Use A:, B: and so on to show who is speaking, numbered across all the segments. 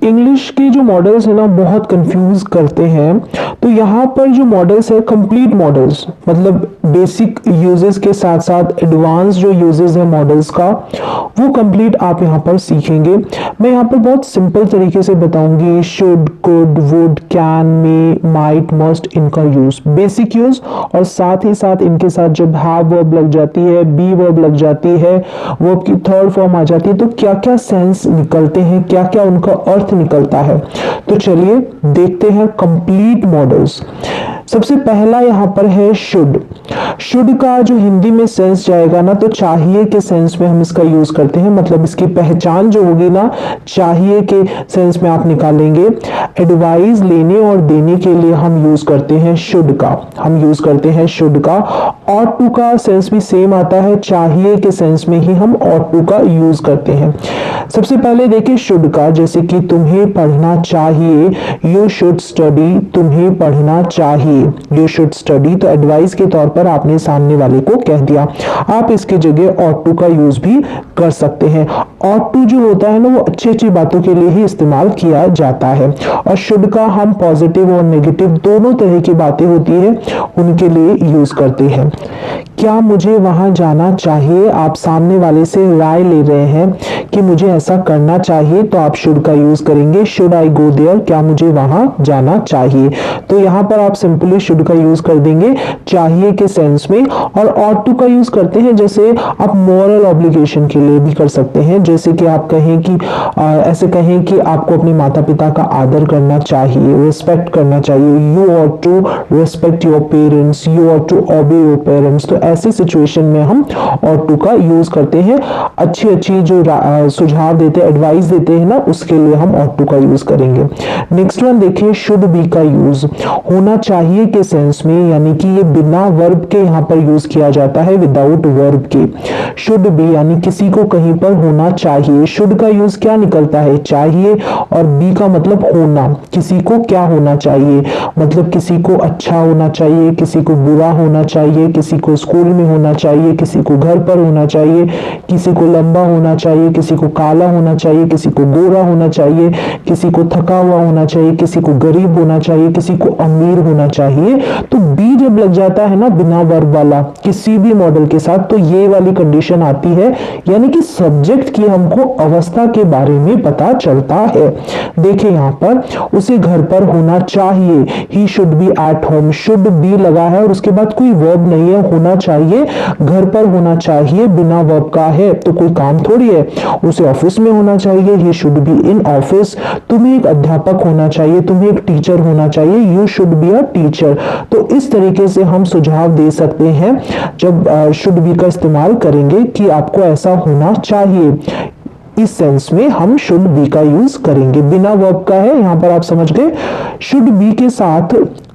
A: English के जो models है ना बहुत कंफ्यूज करते हैं। तो यहाँ पर जो मॉडल्स है कंप्लीट मॉडल्स, मतलब बेसिक यूजेस के साथ साथ एडवांस जो यूजेस है मॉडल्स का वो कंप्लीट आप यहाँ पर सीखेंगे। मैं यहाँ पर बहुत सिंपल तरीके से बताऊंगी should, could, would, can, may, might, must, इनका यूज, बेसिक यूज, और साथ ही साथ इनके साथ जब हैव वर्ब लग जाती है, बी वर्ब लग जाती है, वर्ब की थर्ड फॉर्म आ जाती है, तो क्या क्या सेंस निकलते हैं, क्या क्या उनका अर्थ निकलता है। तो चलिए देखते हैं कंप्लीट मॉडल्स। सबसे पहला यहाँ पर है शुड। शुड का जो हिंदी में सेंस जाएगा ना, तो चाहिए के सेंस में हम इसका यूज करते हैं, मतलब इसकी पहचान जो होगी ना चाहिए के सेंस में आप निकालेंगे। एडवाइस लेने और देने के लिए हम यूज करते हैं शुड का, हम यूज करते हैं शुड का। ऑट टू का सेंस भी सेम आता है, चाहिए के सेंस में ही हम ऑट टू का यूज करते हैं। सबसे पहले देखिए शुड का, जैसे कि तुम्हें पढ़ना चाहिए, यू शुड स्टडी, तुम्हें पढ़ना चाहिए, यू शुड स्टडी। तो एडवाइस के तौर पर आपने सामने वाले को कह दिया। आप इसकी जगह ऑट टू का यूज भी कर सकते हैं। ऑट टू जो होता है ना वो अच्छी अच्छी बातों के लिए ही इस्तेमाल किया जाता है, और शुड का हम पॉजिटिव और नेगेटिव दोनों तरह की बातें होती है उनके लिए यूज करते हैं। क्या मुझे वहां जाना चाहिए, आप सामने वाले से राय ले रहे हैं कि मुझे ऐसा करना चाहिए, तो आप शुड का यूज करेंगे, शुड आई गो देयर, क्या मुझे वहां जाना चाहिए। तो यहां पर आप सिंपली शुड का यूज कर देंगे चाहिए के सेंस में। और ऑट टू का यूज करते हैं, जैसे आप मॉरल ऑब्लिगेशन के लिए भी कर सकते हैं, जैसे कि आप कहें कि ऐसे कहें कि आपको अपने माता पिता का आदर करना चाहिए, रिस्पेक्ट करना चाहिए, you ought to respect your parents, you ought to obey your parents. तो ऐसी सिचुएशन में हम ऑट टू का यूज करते हैं। अच्छी अच्छी जो सुझाव देते हैं, एडवाइस देते हैं ना, उसके लिए हम ऑट टू का यूज करेंगे। नेक्स्ट वन देखिए शुड बी का यूज, होना चाहिए के सेंस में, यानी कि ये बिना वर्ब के यहाँ पर यूज किया जाता है, विदाउट वर्ब के। शुड बी यानी किसी को कहीं पर होना चाहिए, शुड का यूज क्या निकलता है, चाहिए, और बी का मतलब होना, किसी को क्या होना चाहिए, मतलब किसी को अच्छा होना चाहिए, किसी को बुरा होना चाहिए, किसी को स्कूल में होना चाहिए, किसी को घर पर होना चाहिए, किसी को लंबा होना चाहिए, किसी को काला होना चाहिए, किसी को गोरा होना चाहिए, किसी को थका हुआ होना चाहिए, किसी को गरीब होना चाहिए, किसी को अमीर होना चाहिए। तो बी जब लग जाता है ना बिना वर्ब वाला किसी भी मॉडल के साथ, तो ये वाली कंडीशन आती है, यानी कि सब्जेक्ट की हमको अवस्था के बारे में पता चलता है। देखिए यहाँ पर उसे घर पर होना चाहिए, he should be at home, should be लगा है और उसके बाद कोई वर्ब नहीं है, होना चाहिए, घर पर होना चाहिए, बिना वर्ब का है तो कोई काम थोड़ी है। उसे ऑफिस में होना चाहिए, he should be in office, तुम्हें एक अध्यापक होना चाहिए, तुम्हें एक टीचर होना चाहिए, you should be a teacher. तो इस तरीके से हम सुझाव दे सकते हैं जब शुड बी का इस्तेमाल करेंगे कि आपको ऐसा होना चाहिए। इस सेंस में हम शुड बी का यूज करेंगे, बिना वर्ब का है, यहां पर आप समझ गए। शुड बी के साथ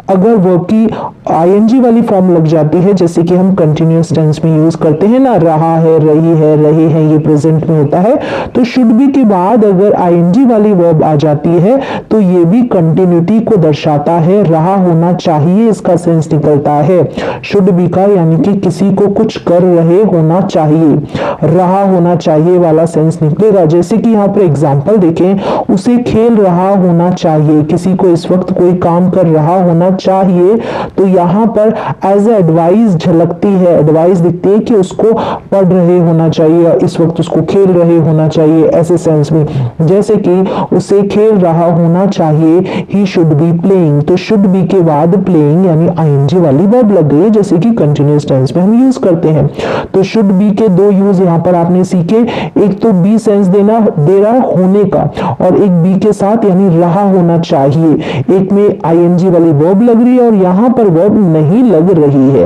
A: अगर वर्ब की आईएनजी वाली फॉर्म लग जाती है, जैसे कि हम कंटिन्यूअस टेंस में यूज करते हैं ना, रहा है, रही है, रहे हैं, ये प्रेजेंट में होता है, तो शुड बी के बाद अगर आईएनजी वाली वर्ब आ जाती है तो ये भी कंटिन्यूटी को दर्शाता है, रहा होना चाहिए इसका सेंस निकलता है शुड बी का, यानी कि किसी को कुछ कर रहे होना चाहिए, रहा होना चाहिए वाला सेंस निकलेगा। जैसे कि यहाँ पर एग्जांपल देखें, उसे खेल रहा होना चाहिए, किसी को इस वक्त कोई काम कर रहा होना चाहिए, तो यहाँ पर एज ए एडवाइस झलकती है, एडवाइस दिखती है कि उसको पढ़ रहे होना चाहिए, इस वक्त उसको खेल रहे होना चाहिए, ऐसे सेंस में। जैसे कि उसे खेल रहा होना चाहिए, ही शुड बी प्लेइंग, तो शुड बी के बाद प्लेइंग यानी आईएनजी वाली वर्ब लग गई, जैसे कि कंटिन्यूअस टेंस में हम यूज करते हैं। तो शुड बी के दो यूज यहाँ पर आपने सीखे, एक तो बी सेंस दे रहा है होने का, और एक बी के साथ यानी रहा होना चाहिए, एक में आईएनजी वाली वर्ब लग रही है और यहां पर वर्ब नहीं लग रही है।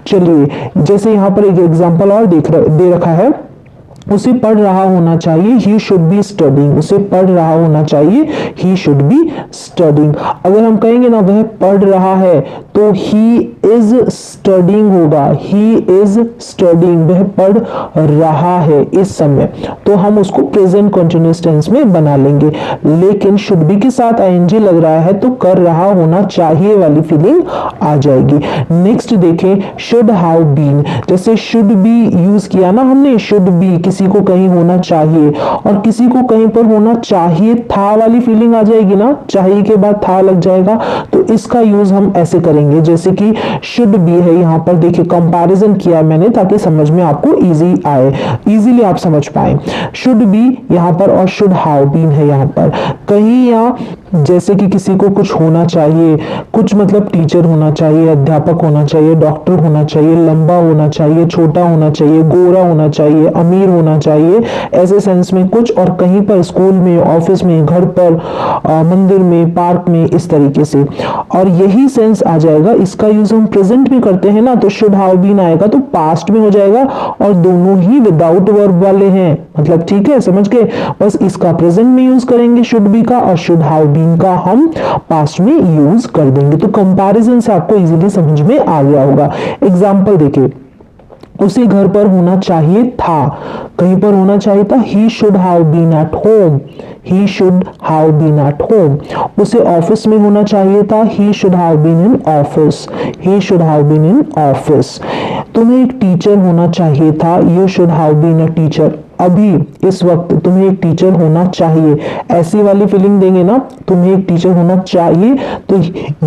A: चलिए जैसे यहां पर एक एग्जांपल और दे रखा है, उसे पढ़ रहा होना चाहिए, ही शुड बी स्टडिंग, उसे पढ़ रहा होना चाहिए, ही शुड बी स्टडिंग। अगर हम कहेंगे ना वह पढ़ रहा है, तो तो ही इज स्टडिंग होगा, ही इज स्टडिंग, वह पढ़ रहा है इस समय, तो हम उसको प्रेजेंट कंटिन्यूअस टेंस में बना लेंगे। लेकिन शुड बी के साथ आईएनजी लग रहा है तो कर रहा होना चाहिए वाली फीलिंग आ जाएगी। नेक्स्ट देखें शुड हैव बीन, जैसे शुड बी यूज किया ना हमने, शुड बी किसी को कहीं होना चाहिए और किसी को कहीं पर होना चाहिए था वाली फीलिंग आ जाएगी ना, चाहिए के बाद था लग जाएगा, तो इसका यूज हम ऐसे करेंगे जैसे कि शुड बी है, यहां पर देखिए कंपैरिजन किया मैंने ताकि समझ में आपको इजी आए, इजीली आप समझ पाए। शुड बी यहां पर और शुड हैव बीन है यहां पर, कहीं या जैसे कि किसी को कुछ होना चाहिए, कुछ मतलब टीचर होना चाहिए, अध्यापक होना चाहिए, डॉक्टर होना चाहिए, लंबा होना चाहिए, छोटा होना चाहिए, गोरा होना चाहिए, अमीर होना चाहिए, ऐसे सेंस में कुछ, और कहीं पर स्कूल में, ऑफिस में, घर पर, मंदिर में, पार्क में, इस तरीके से, और यही सेंस आ जाएगा। इसका यूज हम प्रेजेंट में करते हैं ना, तो शुड हैव बीन आएगा तो पास्ट में हो जाएगा और दोनों ही विदाउट वर्ब वाले हैं, मतलब ठीक है, समझ गए। बस इसका प्रेजेंट में यूज करेंगे शुड बी का और शुड हैव बीन का हम पास्ट में यूज कर देंगे, तो कंपैरिजन से आपको इजीली समझ में आ गया होगा। एग्जांपल देखिए, उसे घर पर होना चाहिए था, कहीं पर होना चाहिए था, he should have been at home, he should have been at home. उसे ऑफिस में होना चाहिए था, he should have been in office, he should have been in office. तुम्हें एक टीचर होना चाहिए था, you should have been a teacher, अभी इस वक्त तुम्हें एक टीचर होना चाहिए, ऐसी वाली फीलिंग देंगे ना, तुम्हें एक टीचर होना चाहिए तो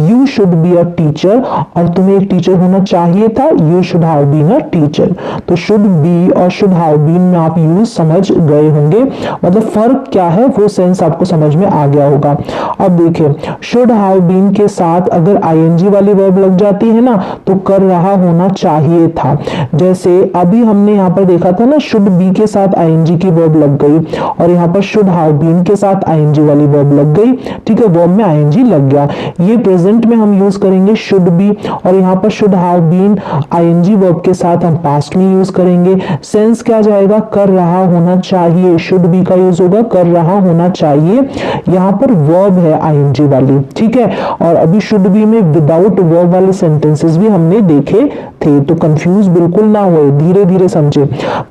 A: you should be a teacher, और तुम्हें एक टीचर होना चाहिए था, you should have been a teacher. तो शुड बी और शुड हैव बीन में आप यूज समझ गए होंगे, मतलब फर्क क्या है वो सेंस आपको समझ में आ गया होगा। अब देखिए शुड हैव बीन के साथ अगर आईएनजी वाली वर्ब लग जाती है ना तो कर रहा होना चाहिए था, जैसे अभी हमने यहाँ पर देखा था ना, शुड बी के साथ आईएनजी की वर्ब लग गई और यहाँ पर शुड हैव बीन के साथ आईएनजी वाली वर्ब लग गई, ठीक है, वर्ब में आईएनजी लग गया। ये प्रेजेंट में हम यूज करेंगे शुड बी, और यहाँ पर should have been ING verb के साथ हम पास्ट में यूज करेंगे। सेंस क्या जाएगा, कर रहा होना चाहिए, शुड बी का यूज होगा कर रहा होना चाहिए, यहाँ पर वर्ब है आईएनजी वाली, ठीक है। और अभी शुड बी में विदाउट वर्ब वाले सेंटेंसेस भी हमने देखे थे, तो कंफ्यूज बिल्कुल ना हो, धीरे धीरे समझे।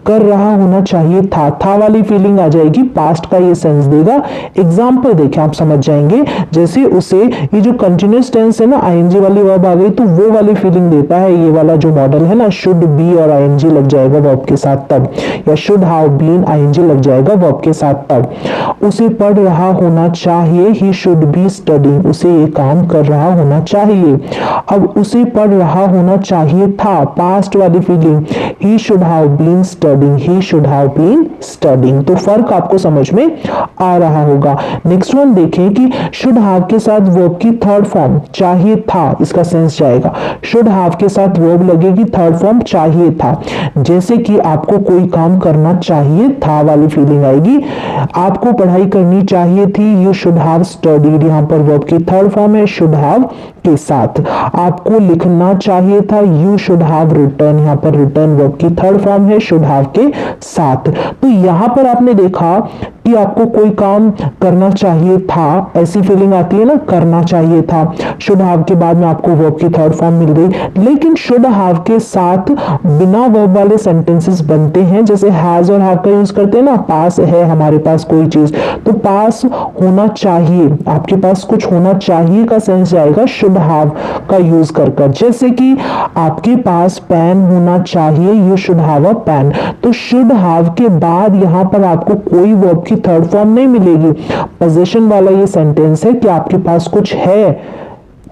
A: कर रहा होना चाहिए था वाली फीलिंग आ जाएगी, पास्ट का ये सेंस देगा। एग्जांपल देखें आप समझ जाएंगे, जैसे उसे ये जो कंटिन्यूअस टेंस है ना, आईएनजी वाली वर्ब आ गई तो वो वाली फीलिंग देता है ये वाला जो मॉडल है ना, शुड बी और आईएनजी लग जाएगा वर्ब के साथ तब, या शुड हैव बीन आईएनजी लग जाएगा वर्ब के साथ तब। उसे पढ़ रहा होना चाहिए, ही शुड बी स्टडीइंग, उसे ये काम कर रहा होना चाहिए। अब उसे पढ़ रहा होना चाहिए था, पास्ट वाली feeling, he should have been studying, he should have been studying, तो फर्क आपको समझ में आ रहा होगा। नेक्स्ट वन देखें कि शुड हैव के साथ वर्ब की थर्ड फॉर्म चाहिए था, इसका सेंस जाएगा, शुड हैव के साथ वर्ब लगेगी थर्ड फॉर्म चाहिए था, जैसे कि आपको कोई काम करना चाहिए था वाली फीलिंग आएगी। आपको पढ़ाई करनी चाहिए थी, यू शुड हैव स्टडीड, यहां पर वर्ब की थर्ड फॉर्म है शुड हैव के साथ। आपको लिखना चाहिए था, यू शुड हैव रिटन, यहां पर रिटन वर्ब की थर्ड फॉर्म है शुड हैव के साथ। तो यहां पर आपने देखा कि आपको कोई काम करना चाहिए था, ऐसी फीलिंग आती है ना, करना चाहिए था, शुड हैव के बाद में आपको वर्ब की थर्ड फॉर्म मिल गई। लेकिन शुड हैव के साथ बिना वर्ब वाले सेंटेंसेस बनते हैं, जैसे हैज और हैव का यूज करते हैं ना, पास है हमारे पास कोई चीज, तो पास होना चाहिए, आपके पास कुछ होना चाहिए का सेंस जाएगा शुड हैव का यूज कर, जैसे कि आपके पास पेन होना चाहिए, you should have a pen. तो शुड हैव के बाद यहां पर आपको कोई वर्ब की थर्ड फॉर्म नहीं मिलेगी, पोजीशन वाला ये सेंटेंस है कि आपके पास कुछ है,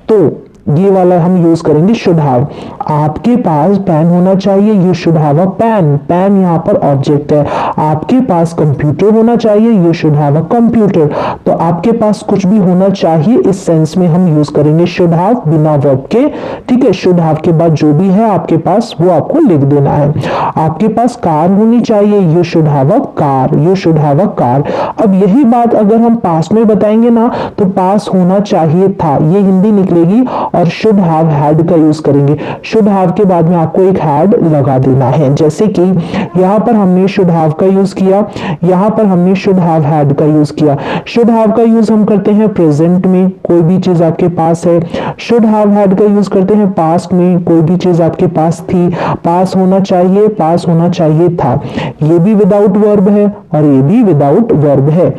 A: तो ये वाला हम यूज करेंगे शुड हैव। आपके पास पेन होना चाहिए, you should have a pen, pen यहाँ पर ऑब्जेक्ट है। आपके पास कंप्यूटर होना चाहिए, you should have a computer, तो आपके पास कुछ भी होना चाहिए इस सेंस में हम यूज करेंगे शुड हैव बिना वर्ब के, ठीक है। शुड हैव के बाद जो भी है आपके पास वो आपको लिख देना है। आपके पास कार होनी चाहिए, you should have a car, you should have a car. अब यही बात अगर हम पास्ट में बताएंगे ना, तो पास होना चाहिए था, ये हिंदी निकलेगी और शुड हैव हैड का यूज करेंगे। शुड हैव के बाद में आपको एक हैड लगा देना है। जैसे कि यहाँ पर हमने शुड हैव का यूज किया, यहाँ पर हमने शुड हैव हैड का यूज किया। शुड हैव का यूज हम करते हैं प्रेजेंट में, कोई भी चीज आपके पास है। शुड हैव हैड का यूज करते हैं पास्ट में, कोई भी चीज आपके पास थी, पास होना चाहिए, पास होना चाहिए था। ये भी विदाउट वर्ब है और ये भी विदाउट वर्ब है।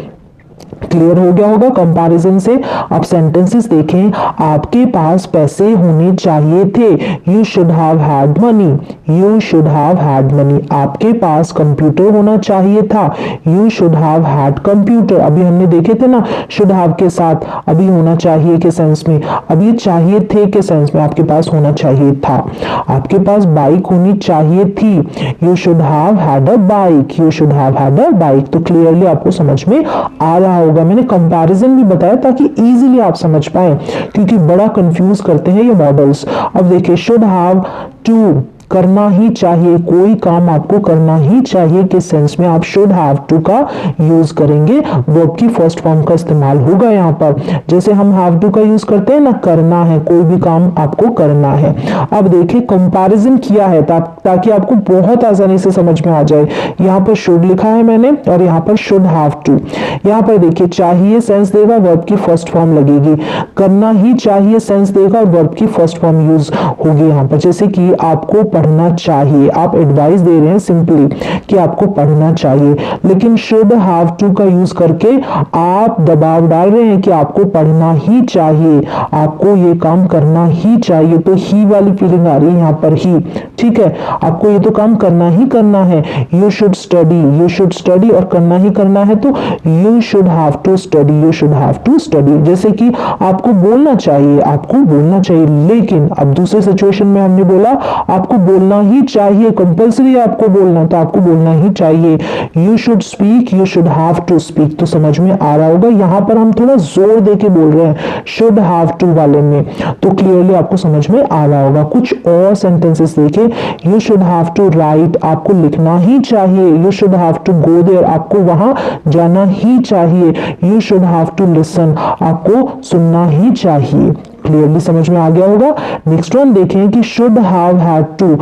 A: क्लियर हो गया होगा कंपैरिजन से। अब सेंटेंसेस देखें, आपके पास पैसे होने चाहिए थे, you should have had money, you should have had money. आपके पास कंप्यूटर होना चाहिए था, you should have had computer. अभी हमने देखे थे ना शुड हैव के साथ अभी होना चाहिए के सेंस में, अभी चाहिए थे के सेंस में आपके पास होना चाहिए था। आपके पास बाइक होनी चाहिए थी, you should have had a bike, you should have had a bike. तो क्लियरली आपको समझ में आ रहा होगा। मैंने कंपैरिजन भी बताया ताकि इजीली आप समझ पाए, क्योंकि बड़ा कंफ्यूज करते हैं ये मॉडल्स। अब देखिए शुड हैव टू, करना ही चाहिए, कोई काम आपको करना ही चाहिए के सेंस में आप शुड हैव टू का यूज करेंगे, वर्ब की फर्स्ट फॉर्म का इस्तेमाल होगा यहाँ पर। जैसे हम हैव टू का यूज करते हैं ना, करना है, कोई भी काम आपको करना है। अब देखिए कंपैरिजन किया है ताकि आपको बहुत आसानी से समझ में आ जाए। यहाँ पर शुड लिखा है मैंने और यहाँ पर शुड हैव टू। यहाँ पर देखिए चाहिए सेंस देगा, वर्ब की फर्स्ट फॉर्म लगेगी। करना ही चाहिए सेंस देगा, वर्ब की फर्स्ट फॉर्म यूज होगी यहाँ पर। जैसे कि आपको पढ़ना चाहिए, आप एडवाइस दे रहे हैं सिंपली कि आपको पढ़ना चाहिए, लेकिन शुड हैव टू का यूज करके आप दबाव डाल रहे हैं कि आपको पढ़ना ही चाहिए, आपको ये काम करना ही चाहिए। तो ही वाली फीलिंग आ रही है यहाँ पर ही, ठीक है, आपको ये तो काम करना ही करना है। You should study, you should study, और करना ही करना है तो you should have to study, you should have to study. जैसे कि आपको बोलना चाहिए, आपको बोलना चाहिए, लेकिन अब दूसरे सिचुएशन में हमने बोला आपको बोलना ही चाहिए, कंपल्सरी आपको बोलना, तो आपको बोलना ही चाहिए। You should speak, you should have to speak. तो समझ में आ रहा होगा, यहां पर हम थोड़ा जोर देके बोल रहे हैं शुड हैव टू वाले में, तो क्लियरली आपको समझ में आ रहा होगा। कुछ और सेंटेंसेस देखें, you should have to write, आपको लिखना ही चाहिए। You should have to go there, आपको वहां जाना ही चाहिए। You should have to listen, आपको सुनना ही चाहिए। क्लियरली समझ में आ गया होगा। नेक्स्ट वन देखें कि should have had to,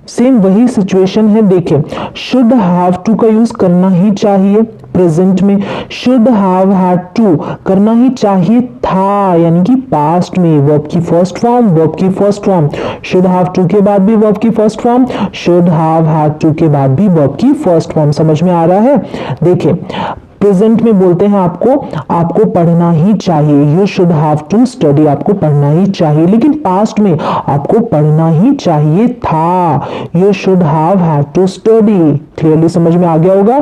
A: same वही सिचुएशन है। देखें शुड हैव टू का यूज करना ही चाहिए प्रेजेंट में, शुड हैव हैड टू करना ही चाहिए था, यानी कि पास्ट में, वर्ब की फर्स्ट फॉर्म, वर्ब की first form, should have to के बाद भी वर्ब की first form, should have had to के बाद भी वर्ब की फर्स्ट फॉर्म। समझ में आ रहा है। देखिए प्रेजेंट में बोलते हैं आपको पढ़ना ही चाहिए, you should have to study, आपको पढ़ना ही चाहिए, लेकिन पास्ट में आपको पढ़ना ही चाहिए था, you should have had to study. Clearly समझ में आ गया होगा।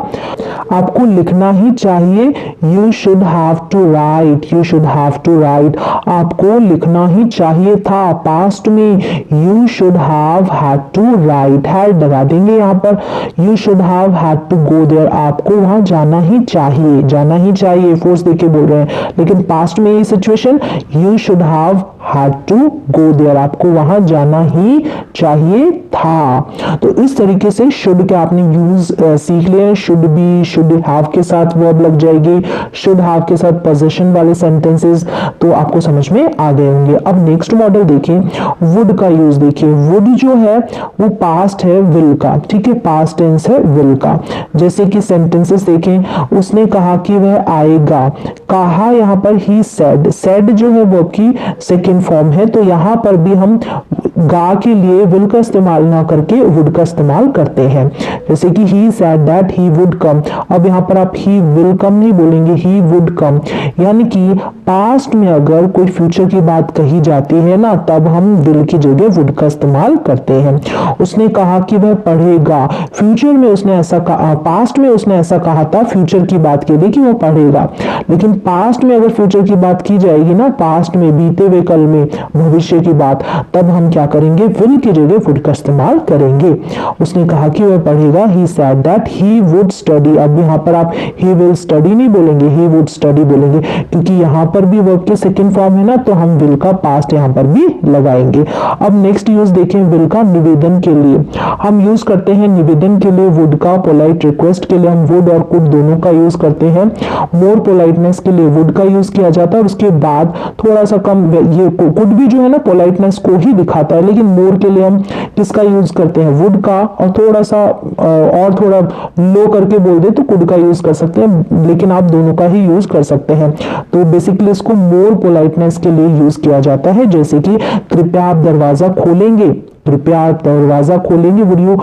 A: आपको लिखना ही चाहिए, you should have to write, you should have to write, आपको लिखना ही चाहिए था, पास्ट में you should have had to write, had लगा देंगे यहाँ पर। You should have had to go there, आपको वहां जाना ही चाहिए, जाना ही चाहिए, फोर्स देके बोल रहे हैं, लेकिन पास्ट में ये situation you should have had to go there, आपको वहां जाना ही चाहिए था। तो इस तरीके से शुड के आपने यूज सीख लिए। शुड बी, शुड हैव के साथ वर्ब लग जाएगी, शुड हैव के साथ पोजीशन वाले सेंटेंसेस, तो आपको समझ में आ गए होंगे। अब नेक्स्ट मॉडल देखें, वुड का यूज देखिए। वुड जो है वो पास्ट है विल का, ठीक है, पास्ट टेंस है विल का। जैसे कि सेंटेंसेस देखें, उसने कहा कि वह आएगा, कहा यहाँ पर ही सेड, सेड जो है वर्ब की सेकेंड फॉर्म है, तो यहां पर भी हम गा के लिए विल का इस्तेमाल ना करके वुड का इस्तेमाल करते हैं। जैसे कि he said that he would come, अब यहां पर आप ही विल कम नहीं बोलेंगे, ही वुड कम। यानी कि पास्ट में अगर कोई फ्यूचर की बात कही जाती है ना, तब हम विल की जगह वुड का इस्तेमाल करते हैं। उसने कहा कि वह पढ़ेगा, फ्यूचर में उसने ऐसा कहा, पास्ट में उसने ऐसा कहा था फ्यूचर की बात के लिए कि वो पढ़ेगा, लेकिन पास्ट में अगर फ्यूचर की बात की जाएगी ना, पास्ट में बीते हुए कल में भविष्य की बात, तब हम क्या करेंगे, विल की जगह वुड का इस्तेमाल करेंगे। उसने कहा कि वह पढ़ेगा, he said that he would study. अब यहाँ पर आप ही विल स्टडी नहीं बोलेंगे, ही वुड स्टडी बोलेंगे, क्योंकि यहाँ पर भी वर्ब के सेकंड फॉर्म है ना, तो हम विल का पास्ट यहाँ पर भी लगाएंगे। अब नेक्स्ट यूज देखें विल का निवेदन के लिए। हम यूज करते हैं निवेदन के लिए वुड का, पोलाइट रिक्वेस्ट के लिए हम वुड और कुड दोनों का यूज करते हैं। मोर पोलाइटनेस के लिए वुड का यूज किया जाता है, और उसके बाद थोड़ा सा कम, ये कुड भी जो है ना पोलाइटनेस को ही दिखाता है, लेकिन मोर के लिए हम किसका यूज करते हैं, वुड का, और थोड़ा सा और थोड़ा लो करके बोल दे तो कुड का यूज कर सकते हैं, लेकिन आप दोनों का ही यूज कर सकते हैं। तो बेसिकली इसको मोर पोलाइटनेस के लिए यूज किया जाता है, जैसे कि कृपया आप दरवाजा खोलेंगे, कृपया आप दरवाजा खोलेंगे, would you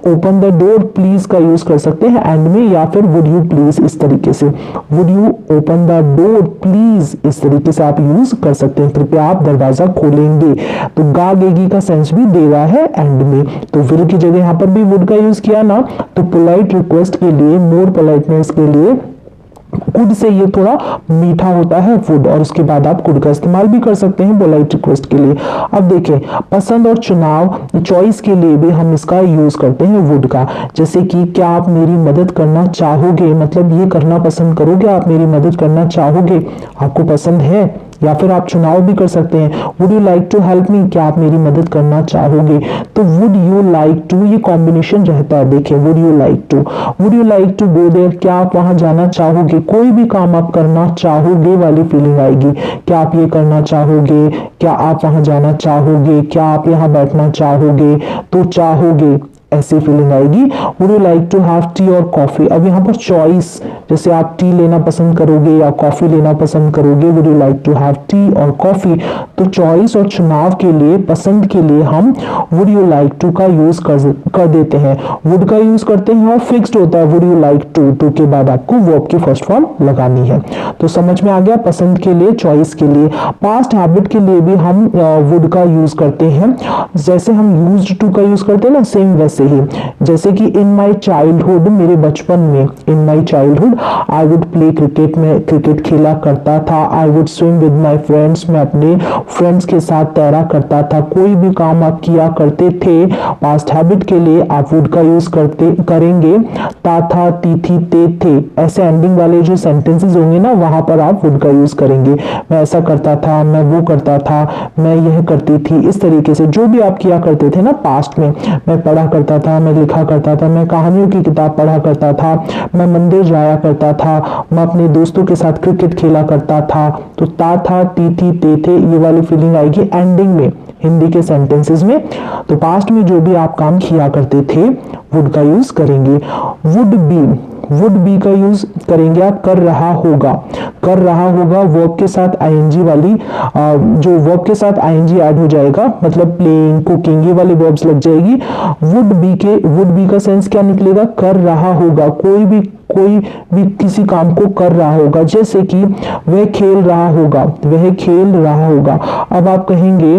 A: open the door, please का यूज कर सकते हैं एंड में, या फिर वुड यू प्लीज, इस तरीके से would you open the door please, इस तरीके से आप यूज कर सकते हैं, कृपया आप दरवाजा खोलेंगे। तो गागेगी का सेंस भी दे रहा है एंड में, तो विल की जगह यहाँ पर भी वुड का यूज किया ना, तो पोलाइट रिक्वेस्ट के लिए, मोर पोलाइटनेस के लिए कुड से ये थोड़ा मीठा होता है वुड, और उसके बाद आप कुड का इस्तेमाल भी कर सकते हैं पोलाइट रिक्वेस्ट के लिए। अब देखें पसंद और चुनाव, चॉइस के लिए भी हम इसका यूज करते हैं वुड का, जैसे कि क्या आप मेरी मदद करना चाहोगे, मतलब ये करना पसंद करोगे, आप मेरी मदद करना चाहोगे, आपको पसंद है, या फिर आप चुनाव भी कर सकते हैं, would you like to help me, क्या आप मेरी मदद करना चाहोगे। तो वुड यू लाइक टू ये कॉम्बिनेशन रहता है, देखिए would you like to, would you like to go there, क्या आप वहां जाना चाहोगे, कोई भी काम आप करना चाहोगे वाली फीलिंग आएगी, क्या आप ये करना चाहोगे, क्या आप वहां जाना चाहोगे, क्या आप यहाँ बैठना चाहोगे, तो चाहोगे ऐसी फीलिंग आएगी। Would you like to have tea और कॉफी, अब यहाँ पर चॉइस, जैसे आप टी लेना पसंद करोगे या कॉफी लेना पसंद करोगे, would you like to have tea और कॉफी, तो चॉइस और चुनाव के लिए, पसंद के लिए हम वुड यू लाइक टू का यूज कर देते हैं, वुड का यूज करते हैं और फिक्स्ड होता है वुड यू लाइक टू के बाद आपको वर्ब की फर्स्ट फॉर्म लगानी है। तो समझ में आ गया, पसंद के लिए, चॉइस के लिए। पास्ट हैबिट के लिए भी हम वुड का यूज करते हैं, जैसे हम यूज्ड टू का यूज करते हैं ना, सेम वैसे ही, जैसे कि इन माई चाइल्डहुड, मेरे बचपन में, in my childhood I would play cricket, में क्रिकेट खेला करता था, I would swim with my friends, मैं अपने फ्रेंड्स के साथ तैरा करता था, कोई भी काम आप किया करते थे। पास्ट हैबिट के लिए आप वुड का यूज करेंगे, ता था, ती थी, ते थे, ऐसे एंडिंग वाले जो सेंटेंसेस होंगे ना, वहां पर आप वुड का यूज करेंगे। मैं ऐसा करता था, मैं वो करता था, मैं यह करती थी, इस तरीके से जो भी आप किया करते थे ना पास्ट में, मैं पढ़ा करता था, मैं लिखा करता था, मैं कहानियों की किताब पढ़ा करता था, मैं मंदिर जाया करता था, मैं अपने दोस्तों के साथ क्रिकेट खेला करता था, तो ता था, ती थी, ते थे, ये वाली फीलिंग आएगी एंडिंग में हिंदी के सेंटेंसेस में। तो पास्ट में जो भी आप काम किया करते थे वुड का यूज करेंगे। वुड बी का यूज करेंगे आप, कर रहा होगा, कर रहा होगा वर्ब के साथ आईएनजी वाली, जो वर्ब के साथ आईएनजी ऐड हो जाएगा, मतलब प्लेइंग, कुकिंग, ये वाली वर्ब्स लग जाएगी। वुड बी का सेंस क्या निकलेगा, कर रहा होगा, कोई भी किसी काम को कर रहा होगा, जैसे कि वह खेल रहा होगा, वह खेल रहा होगा। अब आप कहेंगे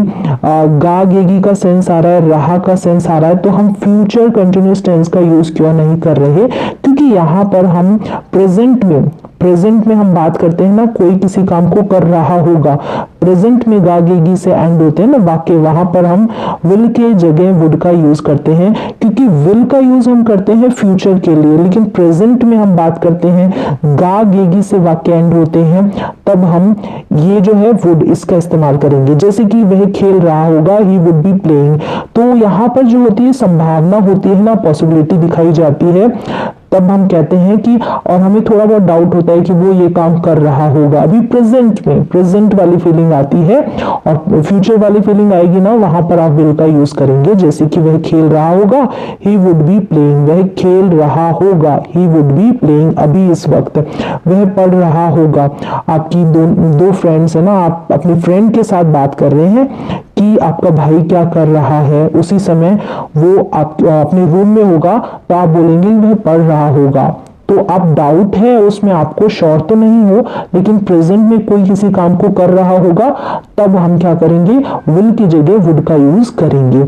A: गागेगी का सेंस आ रहा है, रहा का सेंस आ रहा है, तो हम फ्यूचर कंटिन्यूअस टेंस का यूज क्यों नहीं कर रहे, क्योंकि यहाँ पर हम प्रेजेंट में हम बात करते हैं ना, कोई किसी काम को कर रहा होगा, प्रेजेंट में गागेगी से एंड होते हैं ना वाक्य, वहां पर हम विल के जगह वुड का यूज करते हैं, क्योंकि विल का यूज हम करते हैं फ्यूचर के लिए, लेकिन प्रेजेंट में हम बात करते हैं गागेगी से वाक्य एंड होते हैं, तब हम ये जो है वुड इसका इस्तेमाल करेंगे, जैसे कि वह खेल रहा होगा, ही वुड बी प्लेइंग। तो यहाँ पर जो होती है संभावना होती है ना, पॉसिबिलिटी दिखाई जाती है, तब हम कहते हैं कि, और हमें थोड़ा बहुत डाउट होता है कि वो ये काम कर रहा होगा, अभी प्रेजेंट में प्रेजेंट वाली फीलिंग आती है, और फ्यूचर वाली फीलिंग आएगी ना, वहां पर आप विल का यूज करेंगे, जैसे कि वह खेल रहा होगा, ही वुड बी प्लेइंग, वह खेल रहा होगा, ही वुड बी प्लेइंग अभी इस वक्त, वह पढ़ रहा होगा। आपकी दो फ्रेंड्स है ना, आप अपनी फ्रेंड के साथ बात कर रहे हैं कि आपका भाई क्या कर रहा है, उसी समय वो आप अपने रूम में होगा, तो आप बोलेंगे वह पढ़ रहा होगा। तो आप डाउट है उसमें, आपको श्योर तो नहीं हो, लेकिन प्रेजेंट में कोई किसी काम को कर रहा होगा, तब हम क्या करेंगे, विल की जगह वुड का यूज करेंगे।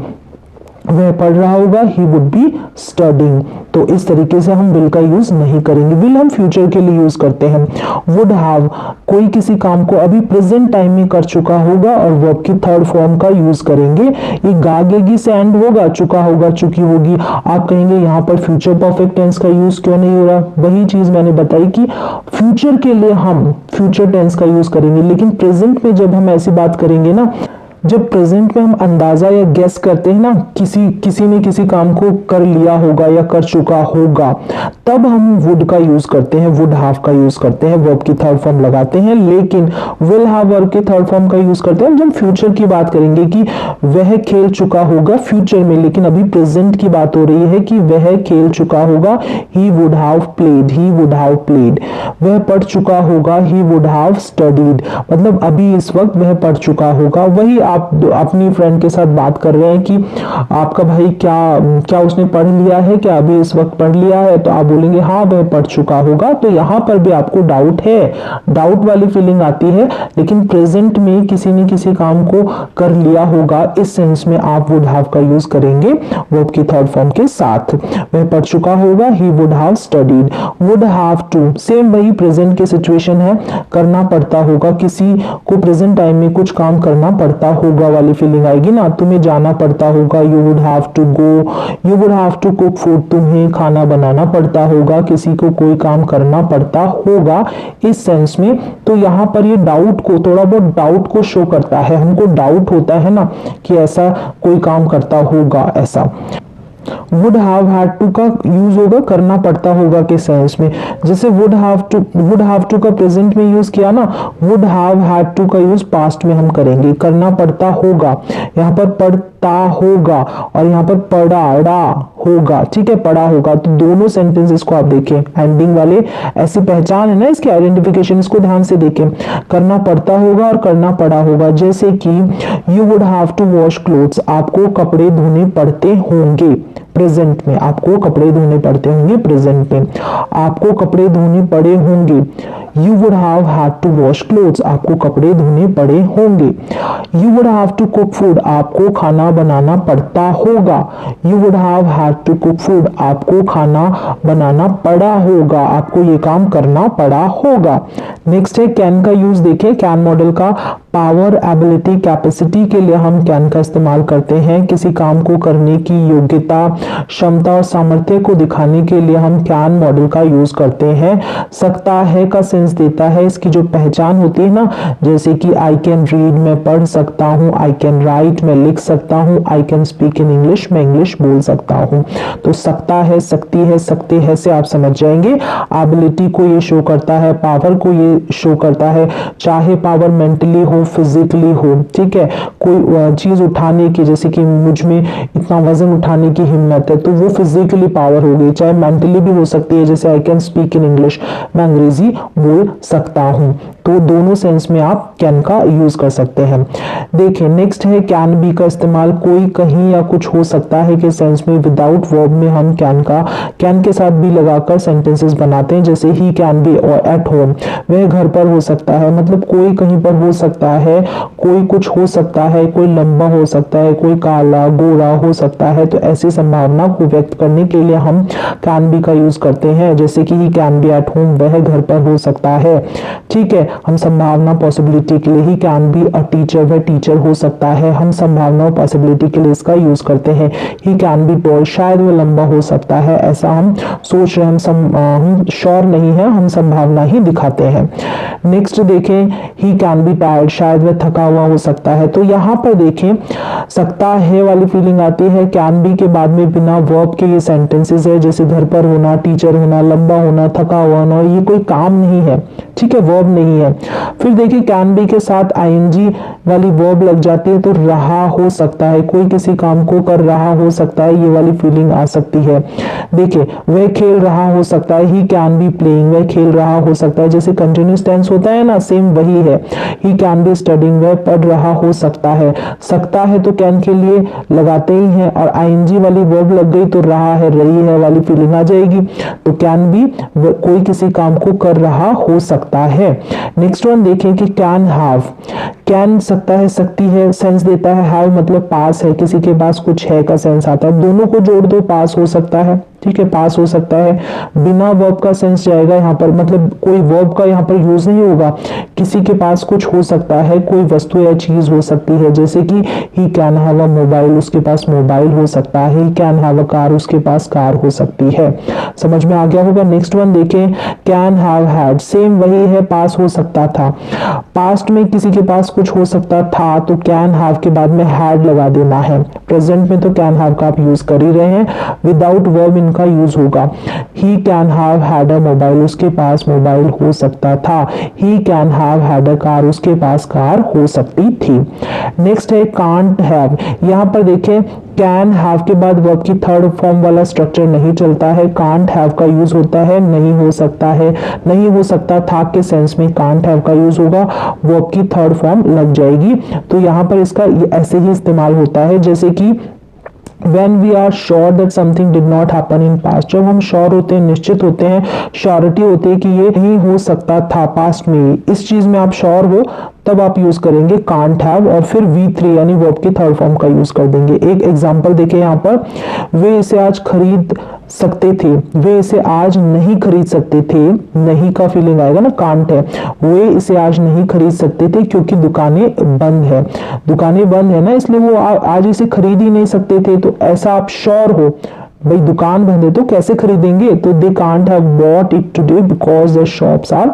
A: वह पढ़ रहा होगा, ही वुड बी स्टडिंग। तो इस तरीके से हम विल का यूज नहीं करेंगे। विल हम फ्यूचर के लिए यूज करते हैं। वुड हैव, कोई किसी काम को अभी प्रेजेंट टाइम में कर चुका होगा और वर्ब की थर्ड फॉर्म का यूज करेंगे। ये गागेगी से एंड होगा, चुका होगा, चुकी होगी। आप कहेंगे यहाँ पर फ्यूचर परफेक्ट टेंस का यूज क्यों नहीं हो रहा? वही चीज मैंने बताई कि फ्यूचर के लिए हम फ्यूचर टेंस का यूज करेंगे, लेकिन प्रेजेंट में जब हम ऐसी बात करेंगे ना, जब प्रेजेंट में हम अंदाजा या गेस करते हैं ना, किसी ने किसी काम को कर लिया होगा या कर चुका होगा, तब हम वुड का यूज करते हैं, वुड हैव का यूज करते हैं, वर्ब की थर्ड फॉर्म लगाते हैं। लेकिन विल हैव वर्ब की थर्ड फॉर्म का यूज करते हैं जब फ्यूचर की बात करेंगे कि वह खेल चुका होगा फ्यूचर में, लेकिन अभी प्रेजेंट की बात हो रही है कि वह खेल चुका होगा, he would have played, he would have played. वह पढ़ चुका होगा, ही वुड हैव स्टडीड, मतलब अभी इस वक्त वह पढ़ चुका होगा। वही आप अपनी फ्रेंड के साथ बात कर रहे हैं कि आपका भाई क्या उसने पढ़ लिया है, क्या अभी इस वक्त पढ़ लिया है, तो आप बोलेंगे हाँ वह पढ़ चुका होगा। तो यहां पर भी आपको डाउट है, डाउट वाली फीलिंग आती है, लेकिन प्रेजेंट में किसी ने किसी काम को कर लिया होगा, इस सेंस में आप वुड हैव का यूज करेंगे वर्ब की थर्ड फॉर्म के साथ। वह पढ़ चुका होगा, he would have studied. Would have to, same वही प्रेजेंट की सिचुएशन है, करना पड़ता होगा, किसी को प्रेजेंट टाइम में कुछ काम करना पड़ता होगा वाली फीलिंग आएगी ना। तुम्हें जाना पड़ता होगा, you would have to go, you would have to cook food, तुम्हें खाना बनाना पड़ता होगा, किसी को कोई काम करना पड़ता होगा, इस सेंस में। तो यहाँ पर ये डाउट को, थोड़ा बहुत डाउट को शो करता है, हमको डाउट होता है ना कि ऐसा कोई काम करता होगा ऐसा। वुड हैव हैड टू का यूज होगा करना पड़ता होगा के सेंस में। जैसे वुड हैव टू का प्रेजेंट में यूज किया ना, वुड हैव हैड टू का यूज पास्ट में हम करेंगे, करना पड़ता होगा, यहाँ पर पढ़ता होगा और यहाँ पर पढ़ा होगा, ठीक है, पढ़ा होगा। तो दोनों सेंटेंसेस को आप देखें, एंडिंग वाले ऐसी पहचान है ना इसकी, आइडेंटिफिकेशन, इसको ध्यान से देखें। करना पड़ता होगा और करना पड़ा होगा। जैसे कि you would have to wash clothes, आपको कपड़े धोने पड़ते होंगे प्रेजेंट में, आपको कपड़े धोने पड़ते होंगे प्रेजेंट में, आपको कपड़े धोने पड़े होंगे। You would have had to wash clothes, आपको कपड़े धोने पड़े होंगे। You would have to cook food, आपको खाना बनाना पड़ता होगा। You would have had to cook food, आपको खाना बनाना पड़ा होगा, आपको ये काम करना पड़ा होगा। नेक्स्ट है कैन का यूज देखें। कैन मॉडल का पावर, एबिलिटी, कैपेसिटी के लिए हम कैन का इस्तेमाल करते हैं। किसी काम को करने की योग्यता, क्षमता और सामर्थ्य को दिखाने के लिए हम कैन मॉडल का यूज करते हैं। सकता है का सेंस देता है, इसकी जो पहचान होती है ना, जैसे कि आई कैन रीड, मैं पढ़ सकता हूँ, आई कैन राइट, मैं लिख सकता हूँ, I can speak in English, मैं इंग्लिश बोल सकता हूँ। तो सकता है, सकती है, सकते हैं से आप समझ जाएंगे। एबिलिटी को ये शो करता है, पावर को ये शो करता है, चाहे पावर मेंटली हो, फिजिकली हो, ठीक है, कोई चीज उठाने की, जैसे कि मुझ में इतना वजन उठाने की हिम्मत है, तो वो फिजिकली पावर हो गई। चाहे मेंटली भी हो सकती है, जैसे I can speak in English, मैं अंग्रेजी बोल सकता हूं। तो दोनों सेंस में आप कैन का यूज कर सकते हैं। देखिए नेक्स्ट है कैन बी का इस्तेमाल। कोई, कहीं या कुछ हो सकता है के सेंस में विदाउट वर्ब में हम कैन के साथ भी लगाकर सेंटेंसेस बनाते हैं। जैसे he can be at home, वह घर पर हो सकता है, मतलब कोई कहीं पर हो सकता है, कोई कुछ हो सकता है, कोई लंबा हो सकता है, कोई काला गोरा हो सकता है। तो ऐसी संभावना को व्यक्त करने के लिए हम कैन बी का यूज करते हैं। जैसे कि he can be at home, वह घर पर हो सकता है, ठीक है। हम संभावना, पॉसिबिलिटी के लिए he can be a teacher, वह टीचर हो सकता है, हम संभावना और पॉसिबिलिटी के लिए इसका यूज करते हैं। ही कैन बी टॉल, शायद वह लंबा हो सकता है, ऐसा हम सोच रहे हैं, हम श्योर नहीं है, हम संभावना ही दिखाते हैं। नेक्स्ट देखें, ही कैन बी टायर्ड, शायद वह थका हुआ हो सकता है। तो यहाँ पर देखें सकता है वाली फीलिंग आती है। कैन बी के बाद में बिना वर्ब के ये सेंटेंसेस है, जैसे घर पर होना, टीचर होना, लंबा होना, थका हुआ होना, ये कोई काम नहीं है, ठीक है, वर्ब नहीं है। फिर देखिए कैन बी के साथ आईएनजी वाली वर्ब लग जाती है, तो रहा हो सकता है, कोई किसी काम को कर रहा हो सकता है, ये वाली फीलिंग आ सकती है। देखिए वह खेल रहा हो सकता है, ही कैन बी प्लेइंग, वह खेल रहा हो सकता है, जैसे कंटिन्यूअस टेंस होता है ना, सेम वही है। ही कैन बी स्टडिंग, वह पढ़ रहा हो सकता है तो कैन के लिए लगाते ही हैं, और आईएनजी वाली वर्ब लग गई तो रहा है, रही है वाली फीलिंग आ जाएगी। तो कैन बी कोई किसी काम को कर रहा हो सकता है। नेक्स्ट वन देखें कि कैन हैव। कैन सकता है, सकती है सेंस देता है, हैव मतलब पास है, किसी के पास कुछ है का सेंस आता है, दोनों को जोड़ दो पास हो सकता है, ठीक है, पास हो सकता है। बिना वर्ब का सेंस जाएगा यहाँ पर, मतलब कोई वर्ब का यहाँ पर यूज नहीं होगा, किसी के पास कुछ हो सकता है, कोई वस्तु या चीज हो सकती है, जैसे कि ही कैन हैव अ मोबाइल, उसके पास मोबाइल हो सकता है, he can have a car, उसके पास कार हो सकती है। समझ में आ गया होगा। नेक्स्ट वन देखें, कैन हैव हैड, सेम वही है, पास हो सकता था, पास्ट में किसी के पास कुछ हो सकता था तो कैन हैव के बाद में हैड लगा देना है। प्रेजेंट में तो कैन हैव का आप यूज कर ही रहे हैं, विदाउट वर्ब इनका यूज होगा। ही can have had a mobile, उसके पास मोबाइल हो सकता था, he can have had a car, उसके पास कार हो सकती थी। नेक्स्ट है कांट हैव, यहां पर देखें कैन हैव के बाद वर्ब की थर्ड फॉर्म वाला स्ट्रक्चर नहीं चलता है, कांट हैव का यूज होता है, नहीं हो सकता है, नहीं हो सकता था के सेंस में कांट हैव का यूज होगा, वर्ब की थर्ड फॉर्म लग जाएगी। तो यहां पर इसका ऐसे ही इस्तेमाल होता है जैसे कि when we are sure that something did not happen in past, जब हम श्योर होते हैं, निश्चित होते हैं, श्योरिटी होती है कि ये नहीं हो सकता था पास्ट में, इस चीज में आप श्योर हो, तब आप यूज करेंगे कांट हैव और फिर V3 यानी वर्ब की थर्ड फॉर्म का यूज कर देंगे। एक एग्जांपल देखें यहाँ पर, वे इसे आज खरीद सकते थे, वे इसे आज नहीं खरीद सकते थे, नहीं का फीलिंग आएगा ना, कांट है, वे इसे आज नहीं खरीद सकते थे क्योंकि दुकानें बंद है, दुकानें बंद है ना, इसलिए वो आज इसे खरीद ही नहीं सकते थे। तो ऐसा आप श्योर हो, भाई दुकान बंद है तो कैसे खरीदेंगे, तो they can't have bought it today because the shops are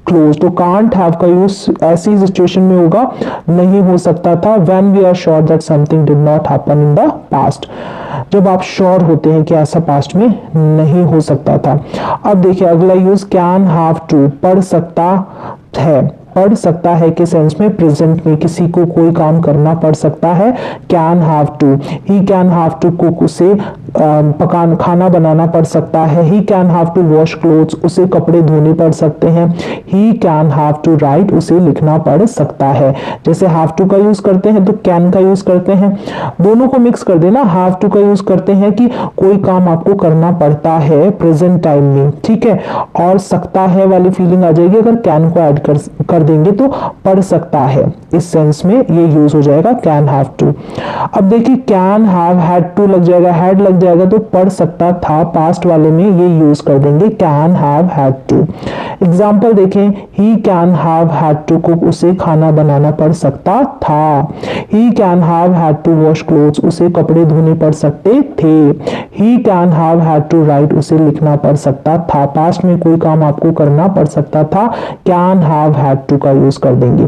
A: close. तो कांट हैव का यूज ऐसी सिचुएशन में होगा, नहीं हो सकता था, when we are sure that something did not happen in the past, जब आप श्योर होते हैं कि ऐसा पास्ट में नहीं हो सकता था। अब देखिए अगला यूज कैन हैव टू, पढ़ सकता है, पढ़ सकता है के सेंस में प्रेजेंट में किसी को कोई काम करना पड़ सकता है, can have to. He can have to cook, उसे पकाना खाना बनाना पड़ सकता है, he can have to wash clothes, उसे कपड़े धोने पड़ सकते हैं, he can have to write, उसे लिखना पड़ सकता है। जैसे हैव टू का यूज करते हैं तो कैन का यूज करते हैं, दोनों को मिक्स कर देना, हैव टू का यूज करते हैं कि कोई काम आपको करना पड़ता है प्रेजेंट टाइम में, ठीक है, और सकता है वाली फीलिंग आ जाएगी अगर कैन को ऐड कर देंगे तो पढ़ सकता है, इस सेंस में ये यूज हो जाएगा कैन हैव टू। अब देखिए कैन हैव हैड टू लग जाएगा, हैड लग जाएगा तो पढ़ सकता था, पास्ट वाले में ये यूज कर देंगे can have had to. Example देखें, he can have had to cook, उसे खाना बनाना पड़ सकता था, he can have had to wash clothes, उसे कपड़े धोने पड़ सकते थे, he can have had to write, उसे लिखना पड़ सकता था, पास्ट में कोई काम आपको करना पड़ सकता था, कैन हैव हैड टू का यूज कर देंगे।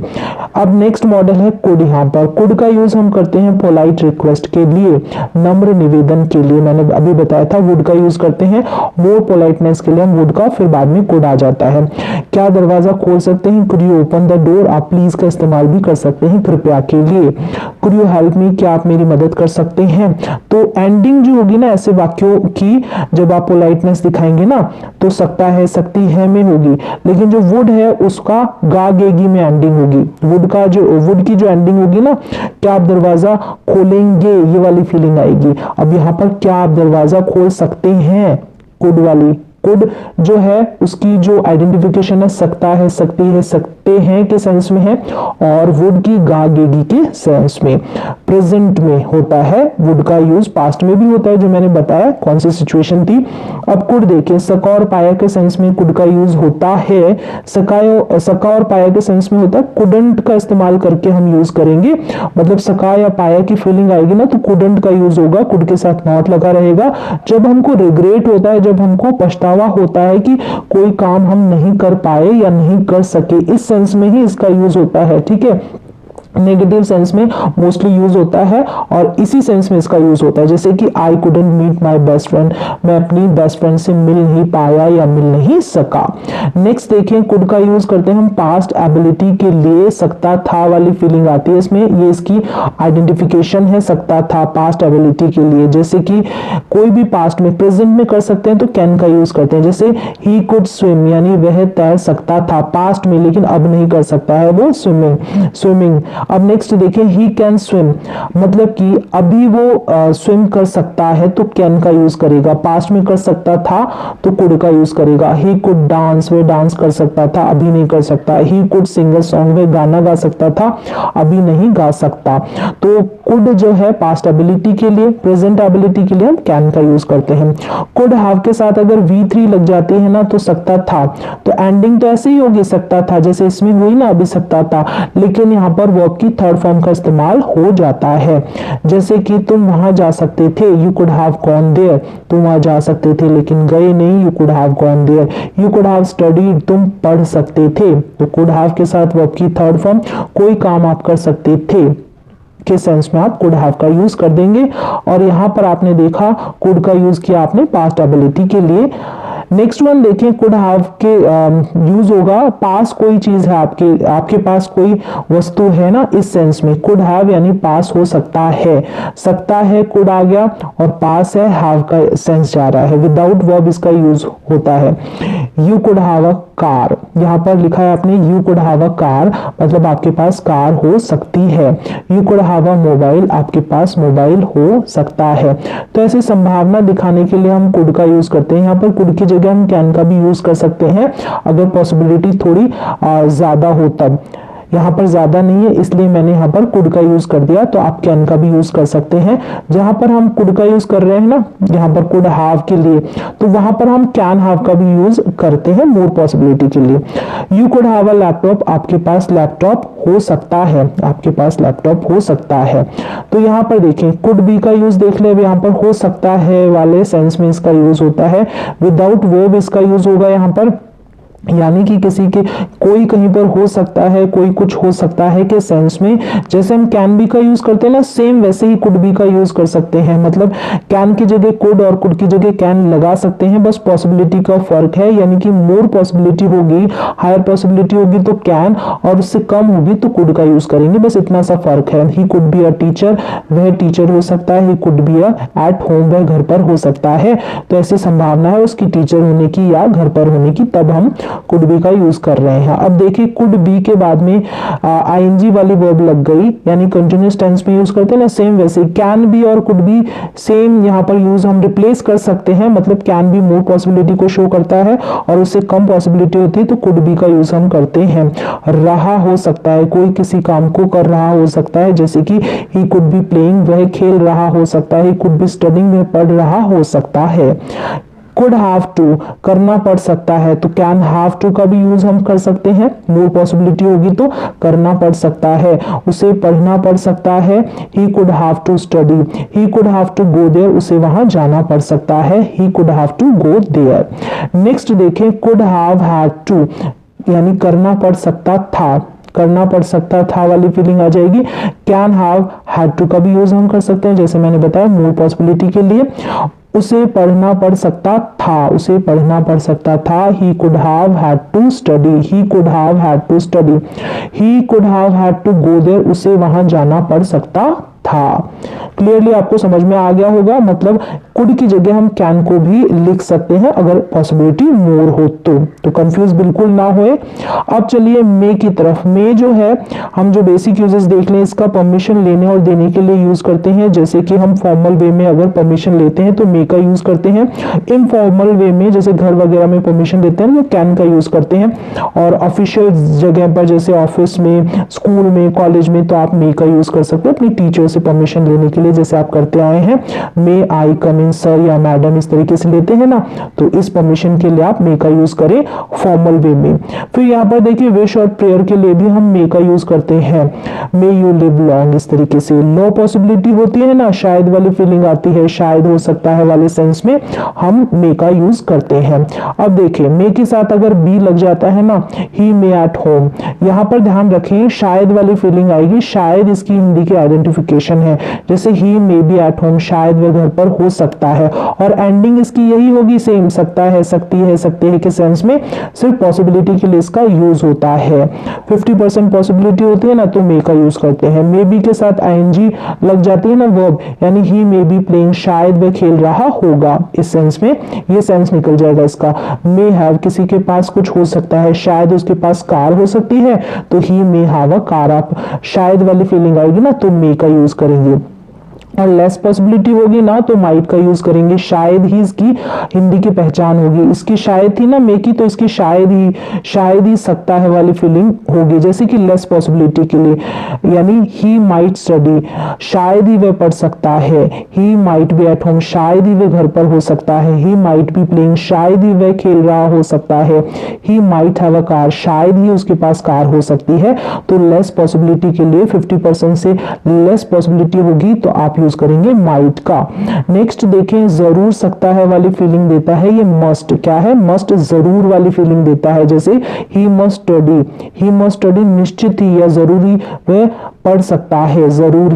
A: अब नेक्स्ट मॉडल है कुड। यहाँ पर कुड का यूज हम करते हैं पोलाइट रिक्वेस्ट के लिए, नम्र निवेदन के लिए, मैंने अभी बताया था। वुड का यूज करते हैं मोर पोलाइटनेस के लिए हम वुड का, फिर बाद में कुड आ जाता है। क्या दरवाजा खोल सकते हैं, could you open the door, आप प्लीज का इस्तेमाल भी कर सकते हैं कृपया के लिए। कुड यू हेल्प मी, क्या आप मेरी मदद कर सकते हैं। तो एंडिंग जो होगी ना ऐसे वाक्यों की, जब आप पोलाइटनेस दिखाएंगे ना तो सकता है, सकती है में होगी, लेकिन जो वुड है उसका गा गेगी में एंडिंग होगी। वुड की जो एंडिंग होगी ना, क्या आप दरवाजा खोलेंगे, ये वाली फीलिंग आएगी। अब यहाँ पर क्या आप दरवाजा खोल सकते हैं, कुड वाली, कुड जो है उसकी जो आइडेंटिफिकेशन है सकता है, सकती है, सकते हैं के सेंस में है, और वुड की गागेगी के सेंस में, प्रेजेंट में होता है। वुड का यूज पास्ट में भी होता है, जो मैंने बताया कौन सी सिचुएशन थी। अब कुड देखें, सका और पाया के सेंस में कुड का यूज होता है, सका और पाया के सेंस में होता है, कुडंट का इस्तेमाल करके हम यूज करेंगे, मतलब सका या पाया की फीलिंग आएगी ना तो कुडंट का यूज होगा, कुड के साथ नॉट लगा रहेगा। जब हमको रिग्रेट होता है, जब हमको पछतावा होता है कि कोई काम हम नहीं कर पाए या नहीं कर सके, इस सेंस में ही इसका यूज होता है, ठीक है। नेगेटिव सेंस में मोस्टली यूज होता है और इसी सेंस में इसका यूज होता है, जैसे कि I couldn't meet my best friend, मैं अपनी बेस्ट फ्रेंड से मिल नहीं पाया या मिल नहीं सका। नेक्स्ट देखें, कुड का यूज करते हैं हम पास्ट एबिलिटी के लिए, सकता था वाली फीलिंग आती है इसमें, ये इसकी आइडेंटिफिकेशन है, सकता था पास्ट एबिलिटी के लिए। जैसे कि कोई भी पास्ट में प्रेजेंट में कर सकते हैं तो कैन का यूज करते हैं, जैसे ही कुड स्विम, यानी वह तैर सकता था पास्ट में, लेकिन अब नहीं कर सकता है वो स्विमिंग। अब नेक्स्ट देखें, ही कैन स्विम, मतलब कि अभी वो स्विम कर सकता है तो कैन का यूज करेगा, पास्ट में कर सकता था तो कुड का यूज करेगा। He could dance, way dance कर सकता था, अभी नहीं कर सकता। He could sing a song, वे गाना गा सकता था, अभी नहीं गा सकता। तो कुड जो है पास्ट एबिलिटी के लिए, प्रेजेंट एबिलिटी के लिए हम कैन का यूज करते हैं। कुड हैव के साथ अगर V3 लग जाती है ना तो सकता था, तो एंडिंग तो ऐसे ही होगी सकता था, जैसे इसमें हुई ना अभी सकता था, लेकिन यहाँ पर वर्ब की थर्ड फॉर्म का इस्तेमाल हो जाता है। जैसे कि तुम वहां जा सकते थे, you could have gone there, तुम वहां जा सकते थे लेकिन गए नहीं, you could have gone there. You could have studied, तुम पढ़ सकते थे, तो कुड हैव के साथ वर्ब की थर्ड फॉर्म, कोई काम आप कर सकते थे के सेंस में आप कुड हैव का यूज कर देंगे। और यहां पर आपने देखा कुड का यूज किया आपने पास्ट एबिलिटी के लिए। नेक्स्ट वन देखें, कुड हैव के यूज होगा, पास कोई चीज है आपके पास कोई वस्तु है ना, इस सेंस में कुड हैव यानी पास हो सकता है कुड आ गया, और पास है हैव का सेंस जा रहा है, विदाउट वर्ब इसका यूज होता है। You could have a car, यहां पर लिखा है आपने you could have a car, मतलब आपके पास कार हो सकती है। You could have a mobile, आपके पास मोबाइल हो सकता है। तो ऐसे संभावना दिखाने के लिए हम कुड का यूज करते हैं। यहाँ पर कुड की जगह हम कैन का भी यूज कर सकते हैं अगर पॉसिबिलिटी थोड़ी ज्यादा हो तब। यहाँ पर ज्यादा नहीं है इसलिए मैंने यहाँ पर कुड का यूज कर दिया, तो आप कैन का भी यूज कर सकते हैं। जहां पर हम कुड का यूज कर रहे हैं ना, यहाँ पर कुड हैव के लिए, तो वहां पर हम कैन हैव का भी यूज करते हैं मोर पॉसिबिलिटी के लिए। You could have a laptop, आपके पास लैपटॉप हो सकता है, आपके पास लैपटॉप हो सकता है। तो यहाँ पर देखें कुड बी का यूज देख ले, यहाँ पर हो सकता है वाले सेंस में इसका यूज होता है, विदाउट वर्ब इसका यूज होगा यहाँ पर, यानी कि किसी के कोई कहीं पर हो सकता है, कोई कुछ हो सकता है के सेंस में। जैसे हम कैन बी का यूज करते हैं ना, सेम वैसे ही कुड बी का यूज कर सकते हैं, मतलब कैन की जगह कुड और कुड की जगह कैन लगा सकते हैं, बस पॉसिबिलिटी का फर्क है, यानी कि मोर पॉसिबिलिटी होगी, हायर पॉसिबिलिटी होगी तो कैन, और उससे कम होगी तो कुड का यूज करेंगे, बस इतना सा फर्क है। He could be a teacher, वह टीचर हो सकता है। He could be at home, वह घर पर हो सकता है। तो ऐसी संभावना है उसकी टीचर होने की या घर पर होने की, तब हम कुड बी का यूज कर रहे हैं। अब देखिए कुड बी के बाद में आईएनजी वाली वर्ब लग गई, यानी कंटीन्यूअस टेंस में यूज करते हैं ना, सेम वैसे कैन बी और कुड बी सेम यहाँ पर यूज हम रिप्लेस कर सकते हैं, मतलब कैन बी मोर पॉसिबिलिटी को शो करता है और उससे कम पॉसिबिलिटी होती है तो कुड बी का यूज हम करते हैं। रहा हो सकता है, कोई किसी काम को कर रहा हो सकता है, जैसे कि ही कुड बी प्लेइंग, वह खेल रहा हो सकता है। ही कुड बी स्टडिंग, वह पढ़ रहा हो सकता है। कुड हैव टू, करना पड़ सकता है, तो कैन हैव टू का भी यूज हम कर सकते हैं, मोर पॉसिबिलिटी होगी तो करना पड़ सकता है, उसे पढ़ना पड़ सकता है। He could have to study, he could have to go there, उसे वहां जाना पड़ सकता है। He could have to go there. Next देखें, कुड हैव हैड टू, यानी करना पड़ सकता था, करना पड़ सकता था वाली फीलिंग आ जाएगी। कैन हैव हैड टू का भी यूज हम कर सकते हैं, जैसे मैंने बताया मोर पॉसिबिलिटी के लिए। उसे पढ़ना पड़ सकता था, उसे पढ़ना पड़ सकता था। He could have had to study, he could have had to study. He could have had to go there, उसे वहां जाना पड़ सकता था। क्लियरली आपको समझ में आ गया होगा, मतलब कुड की जगह हम कैन को भी लिख सकते हैं अगर पॉसिबिलिटी मोर हो तो कंफ्यूज बिल्कुल ना होए। अब चलिए मे की तरफ। मे जो है हम जो बेसिक यूजेस देख लें, इसका परमिशन लेने और देने के लिए यूज करते हैं। जैसे कि हम फॉर्मल वे में अगर परमिशन लेते हैं तो मे का यूज करते हैं, इनफॉर्मल वे में जैसे घर वगैरह में परमिशन देते हैं तो कैन का यूज करते हैं, और ऑफिशियल जगह पर जैसे ऑफिस में, स्कूल में, कॉलेज में तो आप मे का यूज कर सकते हैं अपनी टीचर से परमिशन लेने के लिए, जैसे आप करते आए हैं। मे आई कम इन सर या मैडम, इस तरीके से लेते हैं ना, तो इस परमिशन के लिए आप मे का यूज करें फॉर्मल वे में। फिर यहाँ पर देखिए विश और प्रेयर के लिए भी हम मे का यूज करते हैं, मे यू लिव लॉन्ग, इस तरीके से। लो पॉसिबिलिटी होती है ना, शायद वाली फीलिंग आती है, शायद हो सकता है वाले सेंस में हम मे का यूज करते हैं। अब देखिए मे के साथ अगर बी लग जाता है ना, ही मे एट होम, यहाँ पर ध्यान रखें शायद वाली फीलिंग आएगी, शायद इसकी हिंदी की आइडेंटिफिकेशन है, जैसे ही मे बी एट होम, शायद वह घर पर हो सकता सकता है, और एंडिंग इसकी यही होगी सेम, सकता है, सकती है, सकते हैं के सेंस में सिर्फ पॉसिबिलिटी के लिए इसका यूज होता है। 50% पॉसिबिलिटी होती है ना तो मे का यूज करते हैं। मे बी के साथ आईएनजी लग जाती है ना वर्ब, यानी ही मे बी प्लेइंग, शायद वह खेल रहा होगा, इस सेंस में ये सेंस निकल जाएगा इसका। मे हैव, किसी के पास कुछ हो सकता है, शायद उसके पास कार हो सकती है तो ही मे हैव अ कार, आप शायद वाली फीलिंग आएगी ना तो मे का यूज करेंगे। और लेस पॉसिबिलिटी होगी ना तो माइट का यूज करेंगे, शायद ही इसकी हिंदी की पहचान होगी। इसकी शायद थी ना मे की, तो इसकी शायद ही सकता है वाली फीलिंग होगी, जैसे कि लेस पॉसिबिलिटी के लिए, यानी ही माइट स्टडी, शायद ही वह पढ़ सकता है। He might be at home, शायद ही वह घर पर हो सकता है। ही माइट बी प्लेइंग, शायद ही वह खेल रहा हो सकता है। He might have a car, शायद ही उसके पास कार हो सकती है। तो लेस पॉसिबिलिटी के लिए 50% से लेस पॉसिबिलिटी होगी तो आप यूज करेंगे माइट का। नेक्स्ट देखें, जरूर सकता है वाली फीलिंग देता है ये मस्ट, क्या है, मस्ट जरूर वाली फीलिंग देता है, जैसे he must study, he must study निश्चित ही या जरूरी वह पढ़ सकता है, जरूर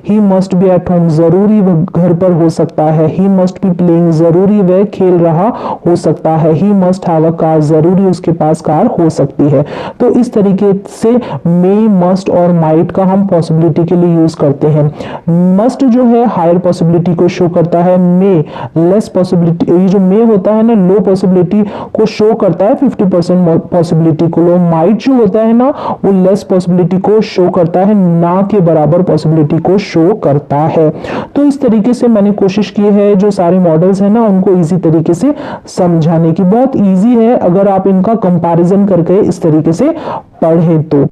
A: he must be at home, जरूरी वह घर पर हो सकता है। ही मस्ट बी प्लेइंग, जरूरी वह खेल रहा हो सकता है। He must have a car, जरूरी उसके पास कार हो सकती है। तो इस तरीके से मे, मस्ट और माइट का हम पॉसिबिलिटी के लिए यूज करते हैं। मस्ट जो है हायर पॉसिबिलिटी को शो करता है, मे लेस पॉसिबिलिटी, ये जो मे होता है ना लो पॉसिबिलिटी को शो करता है 50% पॉसिबिलिटी को। लो माइट जो होता है ना वो लेस पॉसिबिलिटी को शो करता है, ना के बराबर पॉसिबिलिटी को शो करता है। तो इस तरीके से मैंने कोशिश की है जो सारे मॉडल्स हैं ना उनको इजी तरीके से समझाने की। बहुत इजी है अगर आप इनका कंपैरिजन करके इस तरीके से पढ़ें तो।